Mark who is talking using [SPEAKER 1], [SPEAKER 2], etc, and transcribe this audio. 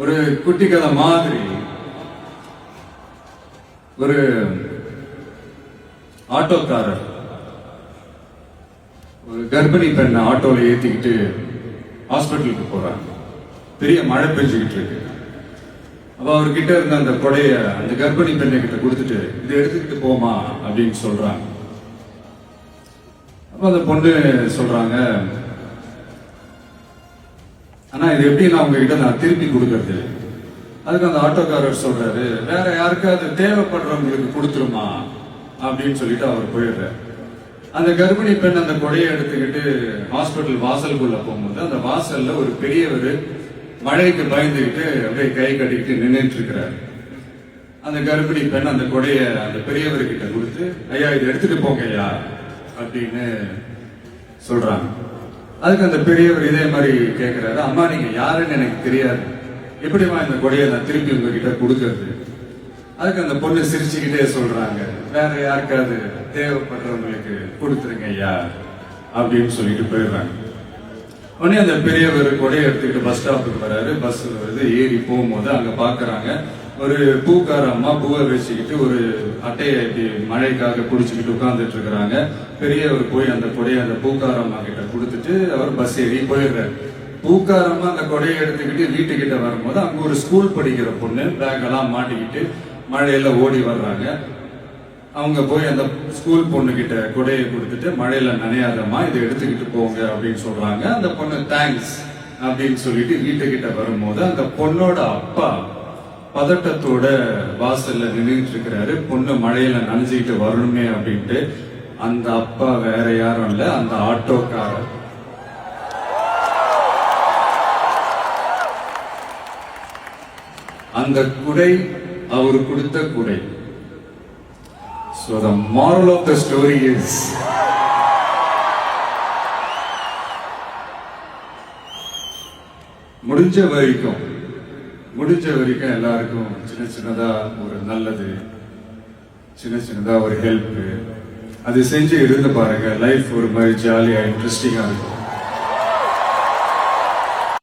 [SPEAKER 1] ஒரு குட்டி கதை மாதிரி ஒரு ஆட்டோக்காரர் ஒரு கர்ப்பிணி பெண்ணை ஆட்டோல ஏத்திக்கிட்டு ஹாஸ்பிட்டலுக்கு போறாங்க. பெரிய மழை பெஞ்சுக்கிட்டு இருக்கு. அப்ப அவர்கிட்ட இருந்த அந்த கொடைய அந்த கர்ப்பிணி பெண்ணை கிட்ட கொடுத்துட்டு இதை எடுத்துக்கிட்டு போமா அப்படின்னு சொல்றாங்க. அப்ப அந்த பொண்ணு சொல்றாங்க, ஆனா இது எப்படி நான் உங்ககிட்ட நான் திருப்பி கொடுக்கறது? அதுக்கு அந்த ஆட்டோக்காரர் சொல்றாரு, வேற யாருக்காவது தேவைப்படுறவங்களுக்கு கொடுத்துருமா அப்படின்னு சொல்லிட்டு அவர் போயிடுறாரு. அந்த கர்ப்பிணி பெண் அந்த கொடையை எடுத்துக்கிட்டு ஹாஸ்பிட்டல் வாசலுக்குள்ள போகும்போது அந்த வாசல்ல ஒரு பெரியவர் மழைக்கு பயந்துகிட்டு அப்படியே கை கட்டிக்கிட்டு நின்றுட்டு இருக்கிறாரு. அந்த கர்ப்பிணி பெண் அந்த கொடைய அந்த பெரியவர்கிட்ட கொடுத்து, ஐயா இதை எடுத்துட்டு போங்க ஐயா அப்படின்னு சொல்றாங்க. அதுக்கு அந்த பெரியவர் இதே மாதிரி கேட்கிறாரு, அம்மா நீங்க யாருன்னு எனக்கு தெரியாது, எப்படிமா இந்த கொடையை நான் திருப்பி உங்ககிட்ட கொடுக்கறது? அதுக்கு அந்த பொண்ணு சிரிச்சுக்கிட்டே சொல்றாங்க, வேற யாருக்காவது தேவைப்படுறவங்களுக்கு கொடுத்துருங்க ஐயா அப்படின்னு சொல்லிட்டு போயிடுறாங்க. உடனே அந்த பெரியவர் கொடையை எடுத்துக்கிட்டு பஸ் ஸ்டாப்புக்கு வராரு. பஸ் வருது, ஏறி போகும்போது அங்க பாக்குறாங்க ஒரு பூக்கார அம்மா பூவை வச்சுக்கிட்டு ஒரு அட்டையை இப்படி மழைக்காக பிடிச்சிக்கிட்டு உட்கார்ந்துட்டு இருக்கிறாங்க. பெரியவர் போய் அந்த கொடையை அந்த பூக்கார அம்மா கிட்ட கொடுத்துட்டு அவர் பஸ் ஏறி போயிடுறாரு. பூக்காரம்மா அந்த கொடையை எடுத்துக்கிட்டு வீட்டுக்கிட்ட வரும்போது அங்க ஒரு ஸ்கூல் படிக்கிற பொண்ணு பேக் எல்லாம் மாட்டிக்கிட்டு மழையில ஓடி வர்றாங்க. அவங்க போய் அந்த ஸ்கூல் பொண்ணு கிட்ட கொடையை கொடுத்துட்டு, மழையில நனையாதம்மா இதை எடுத்துக்கிட்டு போங்க அப்படின்னு சொல்றாங்க. அந்த பொண்ணு தேங்க்ஸ் அப்படின்னு சொல்லிட்டு வீட்டுக்கிட்ட வரும்போது அந்த பொண்ணோட அப்பா பதட்டத்தோட வாசல்ல நின்றுட்டு இருக்கிறாரு. பொண்ணு மழையில நனைஞ்சுக்கிட்டு வரணுமே அப்படின்ட்டு. அந்த அப்பா வேற யாரும் இல்ல, அந்த ஆட்டோக்காரர். அந்த குடை அவர் கொடுத்த குடை. So the moral of the story is, முடிஞ்ச வரைக்கும் எல்லாருக்கும் சின்ன சின்னதா ஒரு நல்லது, சின்ன சின்னதா ஒரு ஹெல்ப் அது செஞ்சு இருந்து பாருங்க. லைஃப் ஒரு மாதிரி ஜாலியா இன்ட்ரெஸ்டிங்கா இருக்கும்.